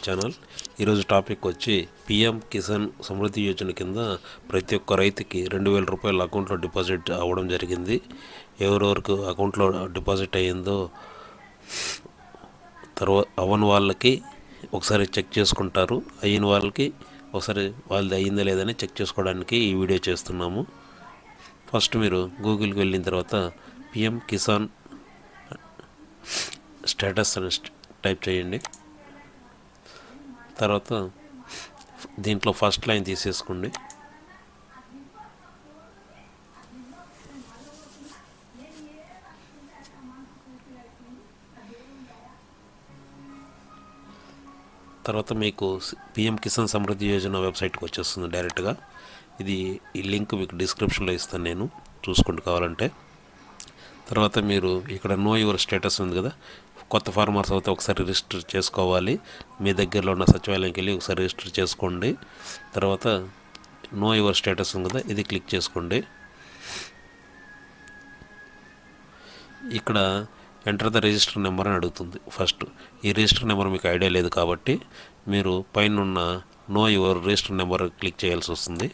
Channel ఈరోజు topic వచ్చి PM Kisan Samriddhi Yojana కింద ప్రతి ఒక్క రైతుకి 2000 రూపాయలు అకౌంట్లో డిపాజిట్ అవ్వడం జరిగింది. ఎవరెవరికి అకౌంట్లో డిపాజిట్ అయ్యిందో తర్వాత అవ్వని వాళ్ళకి ఒకసారి చెక్ చేసుకుంటారు, అయిన వాళ్ళకి ఒకసారి వాళ్ళది అయ్యిందా లేదని చెక్ చేసుకోవడానికి ఈ వీడియో చేస్తున్నాము. ఫస్ట్ మీరు గూగుల్కి వెళ్ళిన తర్వాత పిఎం కిసాన్ స్టేటస్ అని టైప్ చేయండి. తర్వాత దీంట్లో ఫస్ట్ లైన్ తీసేసుకోండి. తర్వాత మీకు పిఎం కిసాన్ సమృద్ధి యోజన వెబ్సైట్కి వచ్చేస్తుంది డైరెక్ట్గా. ఈ లింక్ మీకు డిస్క్రిప్షన్లో ఇస్తాను, నేను చూసుకోండి కావాలంటే. తర్వాత మీరు ఇక్కడ నో యువర్ స్టేటస్ ఉంది కదా, కొత్త ఫార్మర్స్ అయితే ఒకసారి రిజిస్టర్ చేసుకోవాలి. మీ దగ్గరలో ఉన్న సచివాలయంకి వెళ్ళి ఒకసారి రిజిస్టర్ చేసుకోండి. తర్వాత నో యువర్ స్టేటస్ ఉంది కదా, ఇది క్లిక్ చేసుకోండి. ఇక్కడ ఎంటర్ ద రిజిస్టర్ నెంబర్ అని అడుగుతుంది. ఫస్ట్ ఈ రిజిస్టర్ నెంబర్ మీకు ఐడియా లేదు కాబట్టి మీరు పైన ఉన్న know your register number click చేయాల్సి వస్తుంది.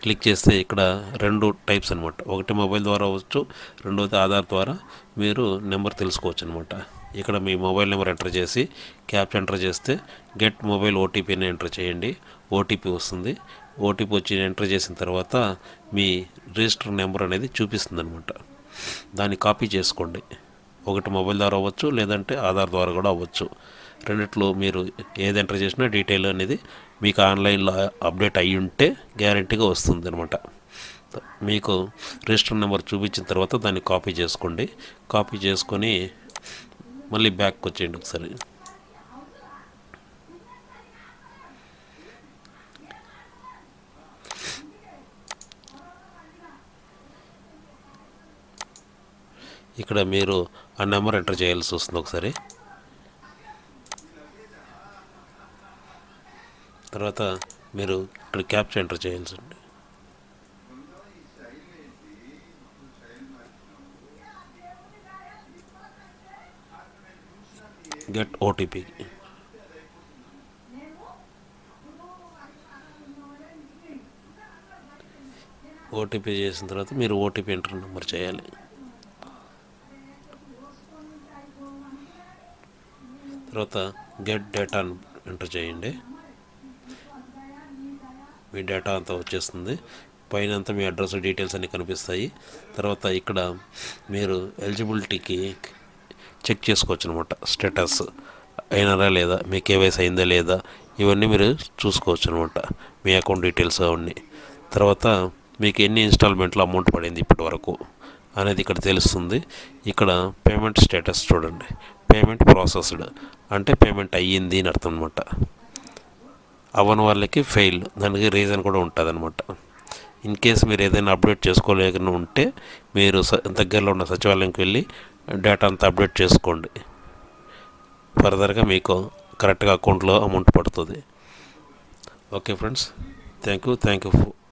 క్లిక్ చేస్తే ఇక్కడ 2 టైప్స్ అనమాట. ఒకటి మొబైల్ ద్వారా అవ్వచ్చు, రెండోది ఆధార్ ద్వారా మీరు నెంబర్ తెలుసుకోవచ్చు అనమాట. ఇక్కడ మీ మొబైల్ నెంబర్ ఎంటర్ చేసి క్యాప్చా ఎంటర్ చేస్తే గెట్ మొబైల్ ఓటీపీని ఎంటర్ చేయండి. ఓటీపీ వస్తుంది. ఓటీపీ వచ్చి ఎంటర్ చేసిన తర్వాత మీ రిజిస్టర్ నెంబర్ అనేది చూపిస్తుంది అనమాట. దాన్ని కాపీ చేసుకోండి. ఒకటి మొబైల్ ద్వారా అవ్వచ్చు, లేదంటే ఆధార్ ద్వారా కూడా అవ్వచ్చు. రెండిట్లో మీరు ఏది ఎంటర్ చేసినా డీటెయిల్ అనేది మీకు ఆన్లైన్లో అప్డేట్ అయ్యి ఉంటే గ్యారంటీగా వస్తుంది అనమాట. మీకు రిజిస్టర్ నెంబర్ చూపించిన తర్వాత దాన్ని కాపీ చేసుకోండి. కాపీ చేసుకొని మళ్ళీ బ్యాక్ వచ్చేయండి ఒకసారి. ఇక్కడ మీరు ఆ నెంబర్ ఎంటర్ చేయాల్సి వస్తుంది ఒకసారి. తర్వాత మీరు ఇక్కడ క్యాప్చా ఎంటర్ చేయాల్సి ఉంది. Get OTP. ఓటీపీ చేసిన తర్వాత మీరు ఓటీపీ ఎంటర్ నెంబర్ చేయాలి. తర్వాత గెట్ డేటా ఎంటర్ చేయండి. మీ డేటా అంతా వచ్చేస్తుంది. పైన అంతా మీ అడ్రస్ డీటెయిల్స్ అన్నీ కనిపిస్తాయి. తర్వాత ఇక్కడ మీరు ఎలిజిబిలిటీకి చెక్ చేసుకోవచ్చు అనమాట. స్టేటస్ అయినారా లేదా, మీ కేవైసీ అయిందా లేదా, ఇవన్నీ మీరు చూసుకోవచ్చు అనమాట. మీ అకౌంట్ డీటెయిల్స్ అవన్నీ. తర్వాత మీకు ఎన్ని ఇన్స్టాల్మెంట్లో అమౌంట్ పడింది ఇప్పటి వరకు అనేది ఇక్కడ తెలుస్తుంది. ఇక్కడ పేమెంట్ స్టేటస్ చూడండి. పేమెంట్ ప్రాసెస్డ్ అంటే పేమెంట్ అయ్యింది అని అర్థం అనమాట. అవ్వని వాళ్ళకి ఫెయిల్, దానికి రీజన్ కూడా ఉంటుంది అనమాట. ఇన్ కేస్ మీరు ఏదైనా అప్డేట్ చేసుకోలేకుండా ఉంటే మీరు దగ్గరలో ఉన్న సచివాలయంకి వెళ్ళి డేటా అంతా అప్డేట్ చేసుకోండి. ఫర్దర్గా మీకు కరెక్ట్గా అకౌంట్లో అమౌంట్ పడుతుంది. Okay friends, thank you